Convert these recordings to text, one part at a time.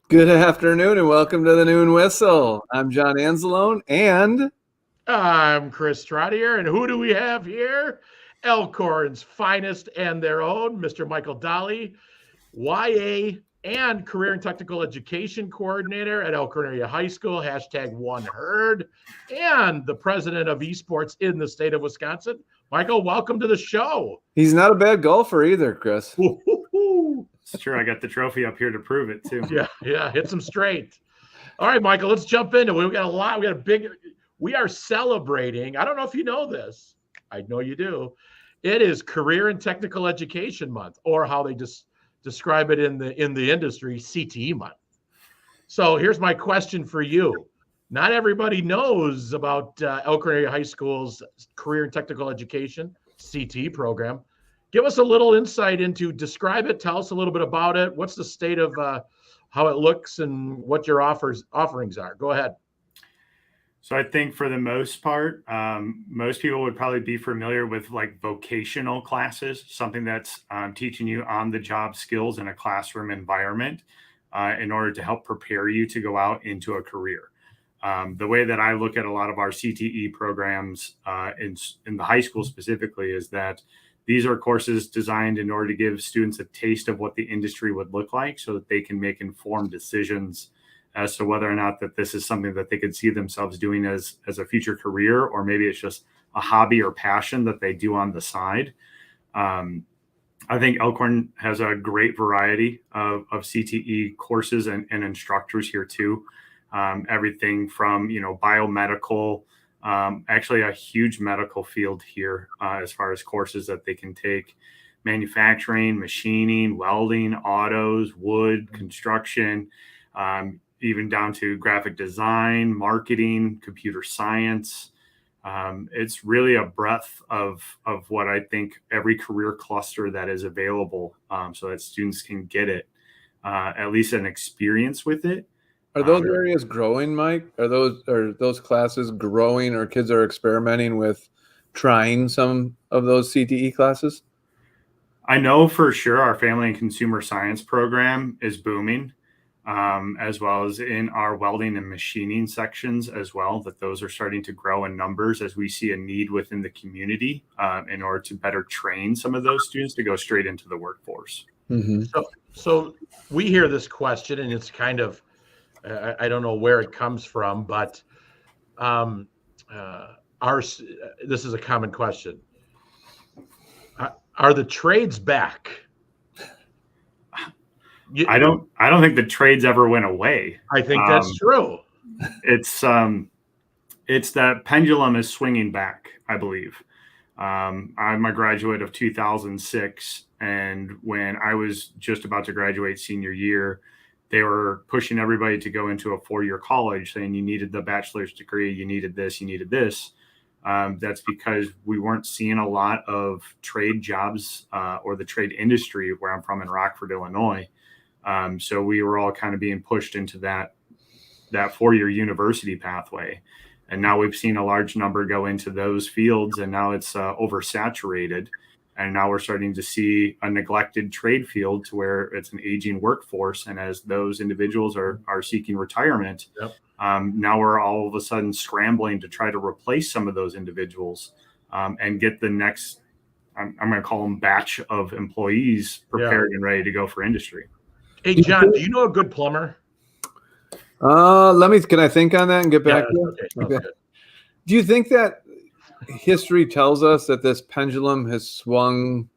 Good afternoon and welcome to the Noon Whistle. I'm John Anzalone and I'm Chris Trottier, and who do we have here? Elkhorn's finest and their own, Mr. Michael Dahle, YA and Career and Technical Education Coordinator at Elkhorn Area High School, #OneHerd, and the president of Esports in the state of Wisconsin. Michael, welcome to the show. he's not a bad golfer either, Chris. It's true. I got the trophy up here to prove it too. Yeah, hit some straight. All right, Michael, let's jump into it. We got a lot. We are celebrating. I don't know if you know this. I know you do. It is Career and Technical Education Month, or how they just describe it in the industry, CTE month. So here's my question for you. Not everybody knows about Elkhorn Area High School's Career and Technical Education CTE program. Give us a little insight into, describe it, tell us a little bit about it. What's the state of how it looks and what your offerings are? Go ahead. So I think for the most part, most people would probably be familiar with like vocational classes, something that's teaching you on-the-job skills in a classroom environment in order to help prepare you to go out into a career. The way that I look at a lot of our CTE programs in the high school specifically is that these are courses designed in order to give students a taste of what the industry would look like so that they can make informed decisions as to whether or not that this is something that they could see themselves doing as a future career, or maybe it's just a hobby or passion that they do on the side. I think Elkhorn has a great variety of CTE courses and instructors here too. Everything from, biomedical, actually a huge medical field here as far as courses that they can take: manufacturing, machining, welding, autos, wood, construction, even down to graphic design, marketing, computer science. It's really a breadth of what I think every career cluster that is available, so that students can get it, at least an experience with it. Are those areas growing, Mike? Are those classes growing, or kids are experimenting with trying some of those CTE classes? I know for sure our family and consumer science program is booming, as well as in our welding and machining sections as well, that those are starting to grow in numbers as we see a need within the community in order to better train some of those students to go straight into the workforce. Mm-hmm. So we hear this question, and it's kind of, I don't know where it comes from, but this is a common question. Are the trades back? I don't think the trades ever went away. I think that's true. It's that pendulum is swinging back, I believe. I'm a graduate of 2006, and when I was just about to graduate senior year, they were pushing everybody to go into a 4-year college, saying you needed the bachelor's degree, you needed this, you needed this. That's because we weren't seeing a lot of trade jobs or the trade industry where I'm from in Rockford, Illinois. So we were all kind of being pushed into that 4-year university pathway. And now we've seen a large number go into those fields, and now it's oversaturated. And now we're starting to see a neglected trade field to where it's an aging workforce. And as those individuals are seeking retirement, Yep. Now we're all of a sudden scrambling to try to replace some of those individuals and get the next, I'm going to call them, batch of employees prepared and ready to go for industry. Hey, John, do you know a good plumber? Can I think on that and get back to it? Okay. Do you think that history tells us that this pendulum has swung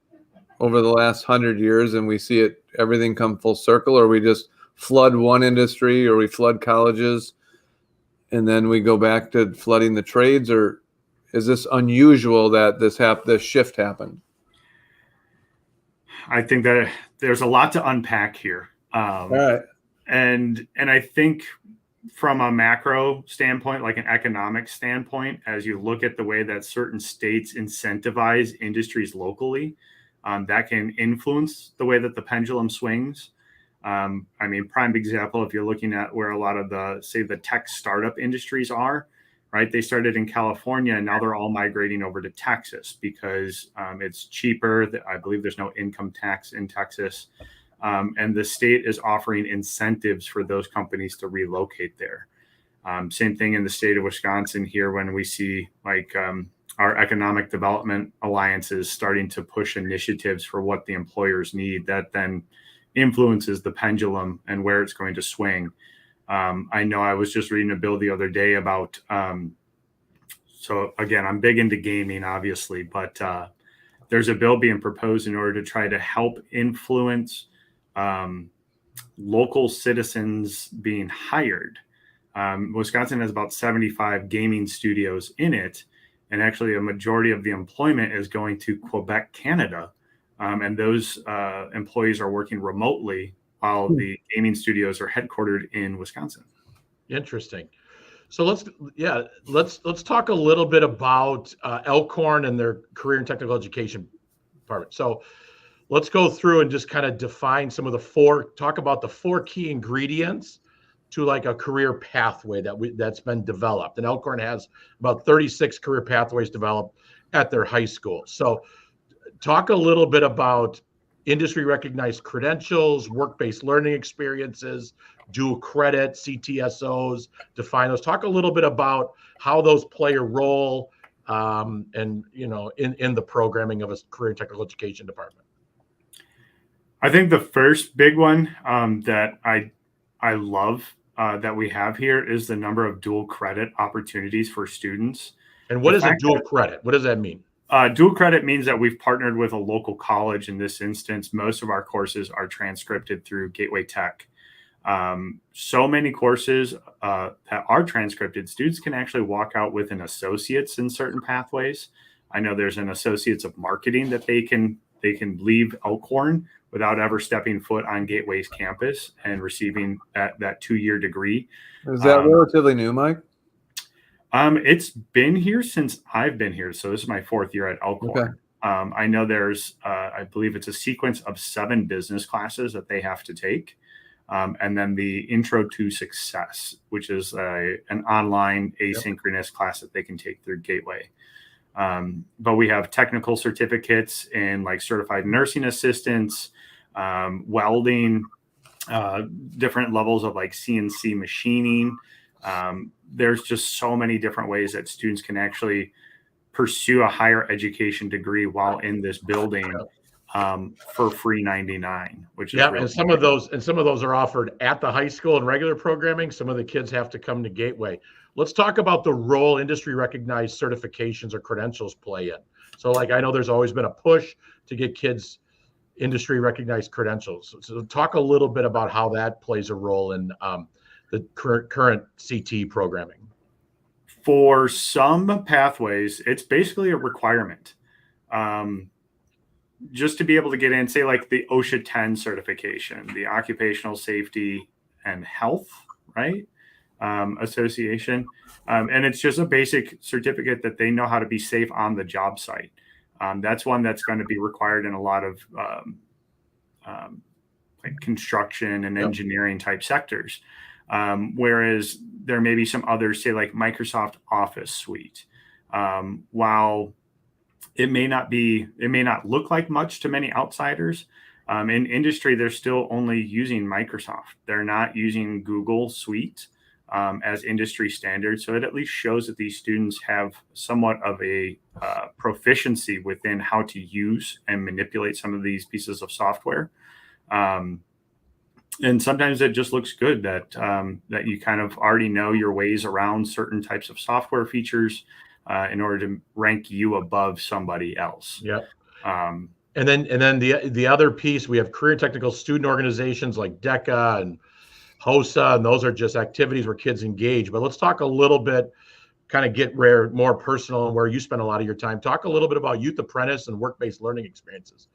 over the last 100 years and we see everything come full circle, or we just flood one industry, or we flood colleges and then we go back to flooding the trades? Or is this unusual that this shift happened? I think that there's a lot to unpack here. All right. And I think from a macro standpoint, like an economic standpoint, as you look at the way that certain states incentivize industries locally, that can influence the way that the pendulum swings. Prime example, if you're looking at where a lot of the tech startup industries are, right? They started in California, and now they're all migrating over to Texas because it's cheaper. I believe there's no income tax in Texas. And the state is offering incentives for those companies to relocate there. Same thing in the state of Wisconsin here when we see like our economic development alliances starting to push initiatives for what the employers need, that then influences the pendulum and where it's going to swing. I know I was just reading a bill the other day about, so again, I'm big into gaming, obviously, but there's a bill being proposed in order to try to help influence local citizens being hired. Wisconsin has about 75 gaming studios in it, and actually a majority of the employment is going to Quebec, Canada. And those employees are working remotely while the gaming studios are headquartered in Wisconsin. Interesting. So let's talk a little bit about Elkhorn and their career and technical education department. So let's go through and just kind of define some of talk about the 4 key ingredients to like a career pathway that's been developed. And Elkhorn has about 36 career pathways developed at their high school. So talk a little bit about industry recognized credentials, work-based learning experiences, dual credit, CTSOs, define those. Talk a little bit about how those play a role and in the programming of a career and technical education department. I think the first big one that I love that we have here is the number of dual credit opportunities for students. And what is a dual credit? What does that mean? Dual credit means that we've partnered with a local college. In this instance, most of our courses are transcripted through Gateway Tech. So many courses that are transcripted, students can actually walk out with an associate's in certain pathways. I know there's an associate's of marketing that they can leave Elkhorn without ever stepping foot on Gateway's campus and receiving that 2-year degree. Is that relatively new, Mike? It's been here since I've been here. So this is my 4th year at Elkhorn. Okay. I know there's, I believe it's a sequence of 7 business classes that they have to take. And then the Intro to Success, which is an online asynchronous class that they can take through Gateway. But we have technical certificates in like certified nursing assistants, welding, different levels of like CNC machining. There's just so many different ways that students can actually pursue a higher education degree while in this building for free 99, which is and some of those are offered at the high school in regular programming. Some of the kids have to come to Gateway. Let's talk about the role industry recognized certifications or credentials play in. So like I know there's always been a push to get kids industry recognized credentials. So talk a little bit about how that plays a role in the current CT programming. For some pathways, it's basically a requirement. Just to be able to get in, say like the OSHA 10 certification, the Occupational Safety and Health, right? Association. And it's just a basic certificate that they know how to be safe on the job site. That's one that's going to be required in a lot of like construction and engineering type sectors. Whereas there may be some others, say like Microsoft Office Suite. While it may not look like much to many outsiders, in industry, they're still only using Microsoft. They're not using Google Suite as industry standard. So it at least shows that these students have somewhat of a proficiency within how to use and manipulate some of these pieces of software. And sometimes it just looks good that that you kind of already know your ways around certain types of software features in order to rank you above somebody else. Yep. And then the other piece, we have career and technical student organizations like DECA and HOSA, and those are just activities where kids engage. But let's talk a little bit, kind of get more personal and where you spend a lot of your time. Talk a little bit about youth apprentice and work-based learning experiences.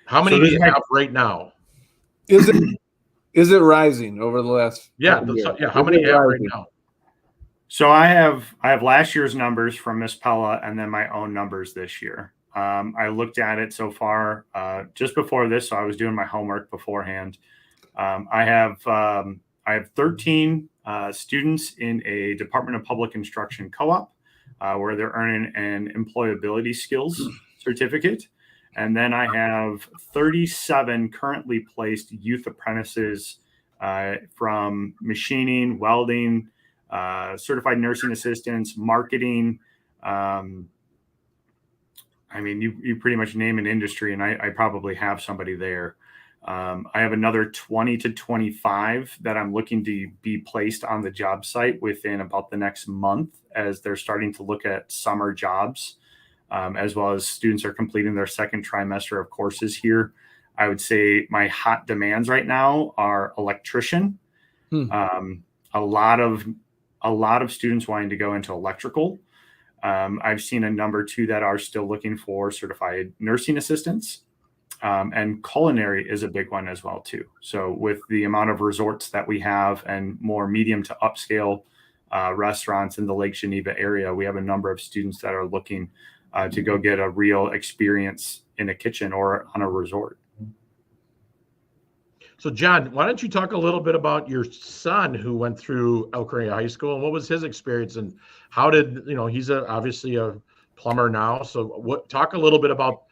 How many do you have right now? Is it rising over the last? How many do you have right now? So I have last year's numbers from Miss Pella and then my own numbers this year. I looked at it so far just before this, so I was doing my homework beforehand. I have 13 students in a Department of Public Instruction co-op where they're earning an employability skills certificate. And then I have 37 currently placed youth apprentices from machining, welding, certified nursing assistants, marketing. I mean, you pretty much name an industry, and I probably have somebody there. I have another 20 to 25 that I'm looking to be placed on the job site within about the next month, as they're starting to look at summer jobs, as well as students are completing their second trimester of courses here. I would say my hot demands right now are electrician. A lot of students wanting to go into electrical. I've seen a number two that are still looking for certified nursing assistants, and culinary is a big one as well too. So with the amount of resorts that we have and more medium to upscale restaurants in the Lake Geneva area, we have a number of students that are looking to go get a real experience in a kitchen or on a resort. So, John, why don't you talk a little bit about your son who went through Elkhorn High School, and what was his experience, and how did, he's obviously a plumber now. So talk a little bit about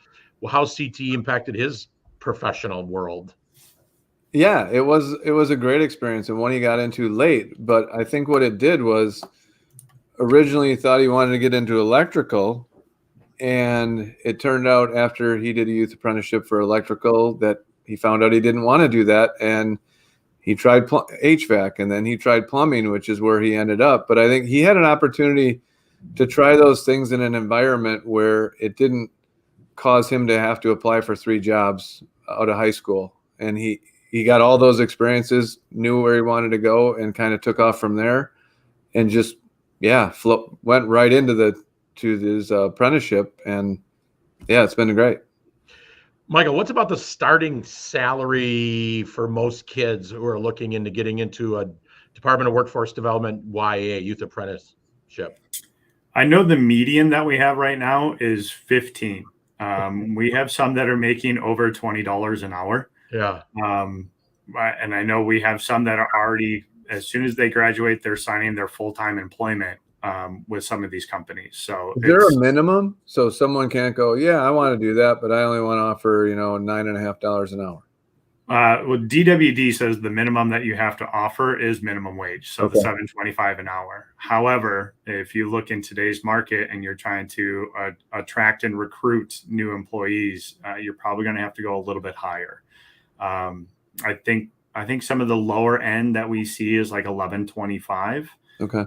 how CTE impacted his professional world. Yeah, it was a great experience, and one he got into late. But I think what it did was, originally he thought he wanted to get into electrical, and it turned out after he did a youth apprenticeship for electrical that he found out he didn't want to do that, and he tried HVAC, and then he tried plumbing, which is where he ended up. But I think he had an opportunity to try those things in an environment where it didn't cause him to have to apply for 3 jobs out of high school. And he got all those experiences, knew where he wanted to go, and kind of took off from there, and just, went right into his apprenticeship. And yeah, it's been great. Michael, what's about the starting salary for most kids who are looking into getting into a Department of Workforce Development YA youth apprenticeship? I know the median that we have right now is 15. We have some that are making over $20 an hour. Yeah. And I know we have some that are already, as soon as they graduate, they're signing their full-time employment with some of these companies. So is there a minimum? So someone can't go, yeah, I want to do that, but I only want to offer, $9.50 an hour. Well, DWD says the minimum that you have to offer is minimum wage. So Okay. the $7.25 an hour. However, if you look in today's market and you're trying to attract and recruit new employees, you're probably going to have to go a little bit higher. I think some of the lower end that we see is like $11.25. Okay.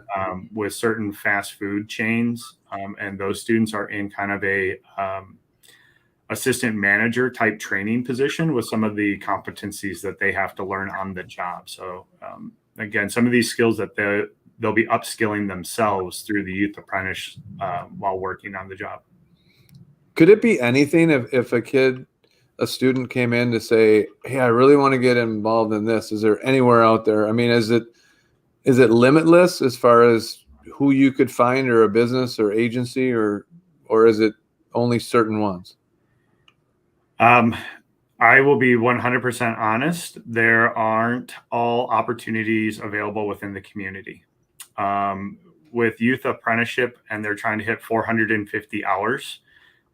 With certain fast food chains, and those students are in kind of a assistant manager type training position with some of the competencies that they have to learn on the job. So again, some of these skills that they'll be upskilling themselves through the youth apprentice while working on the job. Could it be anything if a student came in to say, hey, I really want to get involved in this? Is there anywhere out there? I mean, is it limitless as far as who you could find, or a business or agency, or is it only certain ones? I will be 100% honest. There aren't all opportunities available within the community. With youth apprenticeship, and they're trying to hit 450 hours,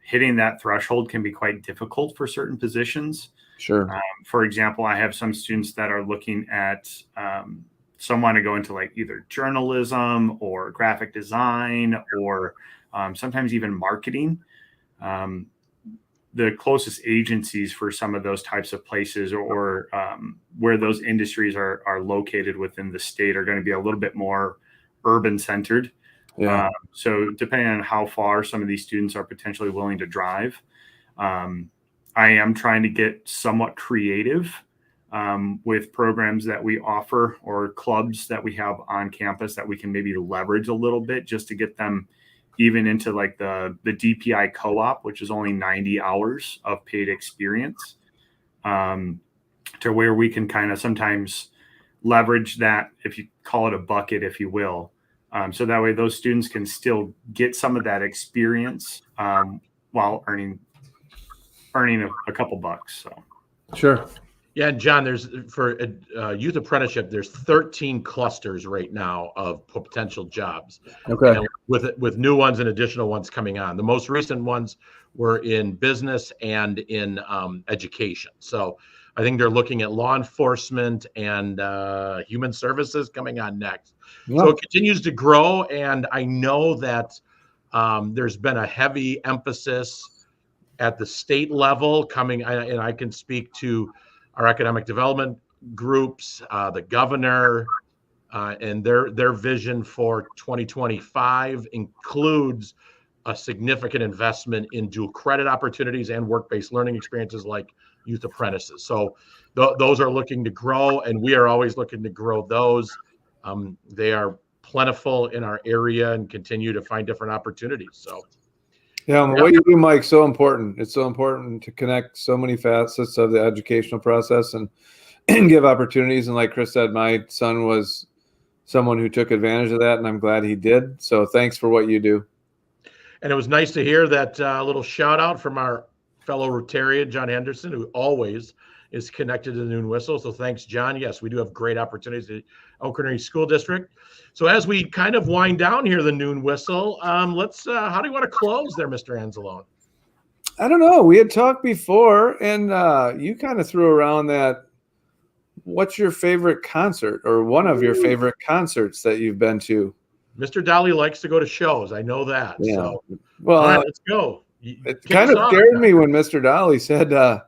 hitting that threshold can be quite difficult for certain positions. Sure. For example, I have some students that are looking at, some want to go into like either journalism or graphic design, or sometimes even marketing. The closest agencies for some of those types of places, or where those industries are located within the state, are going to be a little bit more urban centered. Yeah. So depending on how far some of these students are potentially willing to drive, I am trying to get somewhat creative with programs that we offer, or clubs that we have on campus that we can maybe leverage a little bit, just to get them even into like the DPI co-op, which is only 90 hours of paid experience, to where we can kind of sometimes leverage that, if you call it a bucket, if you will. So that way those students can still get some of that experience while earning a couple bucks. So Sure. Yeah, and John, there's for youth apprenticeship, there's 13 clusters right now of potential jobs, Okay. and with new ones and additional ones coming on. The most recent ones were in business and in education. So I think they're looking at law enforcement and human services coming on next. Yeah. So it continues to grow, and I know that there's been a heavy emphasis at the state level coming, and I can speak to our economic development groups, the governor, and their vision for 2025 includes a significant investment in dual credit opportunities and work-based learning experiences like youth apprentices. So those are looking to grow, and we are always looking to grow those. They are plentiful in our area and continue to find different opportunities. So. Yeah, what you do, Mike, so important. It's so important to connect so many facets of the educational process and give opportunities. And like Chris said, my son was someone who took advantage of that, and I'm glad he did. So thanks for what you do. And it was nice to hear that little shout out from our fellow Rotarian, John Henderson, who always is connected to the Noon Whistle. So thanks, John. Yes, we do have great opportunities at Elkhorn School District. So as we kind of wind down here, the Noon Whistle, let's, how do you want to close there, Mr. Anzalone? I don't know. We had talked before, and you kind of threw around that. What's your favorite concert or one of your favorite concerts that you've been to? Mr. Dahle likes to go to shows. I know that. Yeah. So, well, all right, let's go. It kind of scared me when Mr. Dahle said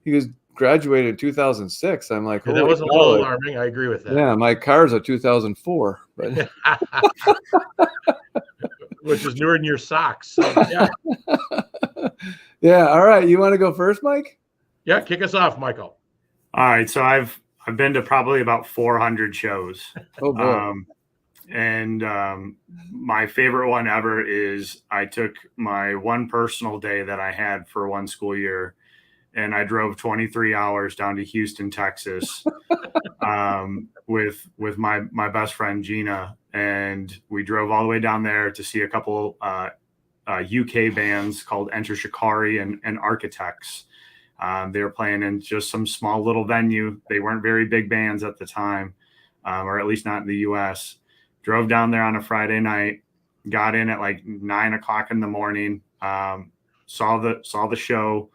he was graduated in 2006. I'm like, yeah, that was a little alarming. I agree with that. Yeah, my car's a 2004, but which is newer than your socks. So, yeah. Yeah. All right. You want to go first, Mike? Yeah. Kick us off, Michael. All right. So I've been to probably about 400 shows. Oh boy. My favorite one ever is I took my one personal day that I had for one school year, and I drove 23 hours down to Houston, Texas, with my best friend Gina, and we drove all the way down there to see a couple UK bands called Enter Shikari and Architects. They were playing in just some small little venue. They weren't very big bands at the time, or at least not in the U.S. Drove down there on a Friday night, got in at like 9 o'clock in the morning, saw the show,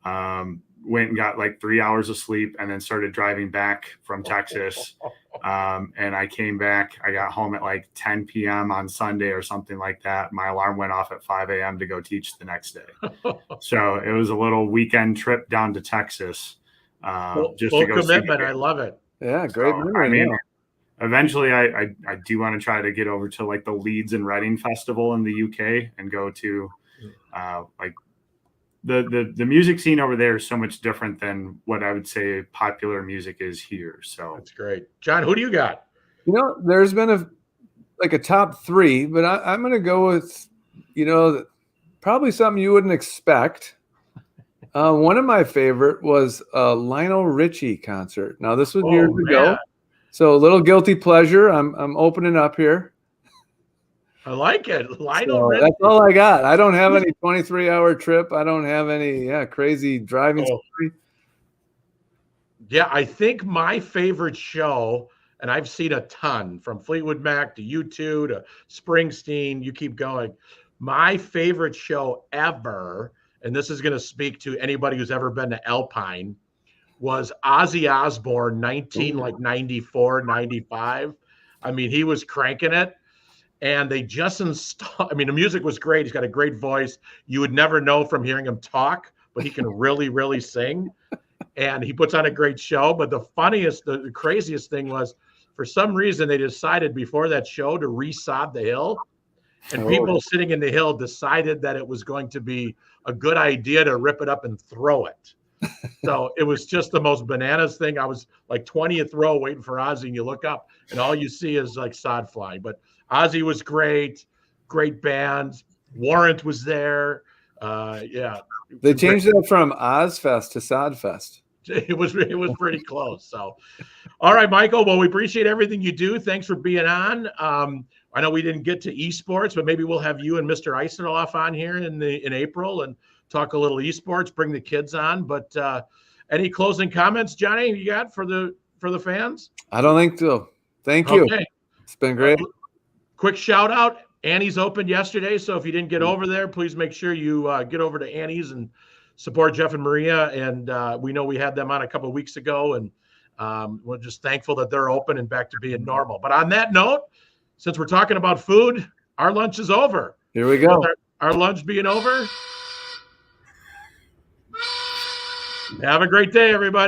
went and got like 3 hours of sleep, and then started driving back from Texas. And I came back. I got home at like 10 p.m. on Sunday or something like that. My alarm went off at 5 a.m. to go teach the next day. So it was a little weekend trip down to Texas. Just full to go commitment. I love it. Yeah, great memory. I mean, eventually I do want to try to get over to like the Leeds and Reading Festival in the UK and go to like the music scene over there is so much different than what I would say popular music is here. So that's great. John, who do you got? You know, there's been a top three, but I'm going to go with, probably something you wouldn't expect. One of my favorite was a Lionel Richie concert. Now this was years ago. So a little guilty pleasure. I'm opening up here. I like it. Lionel Richie. That's all I got. I don't have any 23-hour trip. I don't have any crazy driving story. Yeah, I think my favorite show, and I've seen a ton from Fleetwood Mac to U2 to Springsteen, you keep going. My favorite show ever, and this is going to speak to anybody who's ever been to Alpine, was Ozzy Osbourne, 94, 95. I mean, he was cranking it. And they just installed, I mean, the music was great. He's got a great voice. You would never know from hearing him talk, but he can really, really sing. And he puts on a great show. But the craziest thing was, for some reason, they decided before that show to resod the hill. And people sitting in the hill decided that it was going to be a good idea to rip it up and throw it. So it was just the most bananas thing. I was like 20th row waiting for Ozzy, and you look up and all you see is like sod flying. But Ozzy was great band. Warrant was there. Yeah. They changed it from Ozfest to Sodfest. It was pretty close. So, all right, Michael. Well, we appreciate everything you do. Thanks for being on. I know we didn't get to esports, but maybe we'll have you and Mr. Eisenhoff on here in April and talk a little esports, bring the kids on. But Any closing comments, Johnny, you got for the fans? I don't think so. Thank you. Okay. It's been great. Quick shout out. Annie's opened yesterday, so if you didn't get over there, please make sure you get over to Annie's and support Jeff and Maria. And we know we had them on a couple of weeks ago, and we're just thankful that they're open and back to being normal. But on that note, since we're talking about food, our lunch is over. Here we go. With our lunch being over. Have a great day, everybody.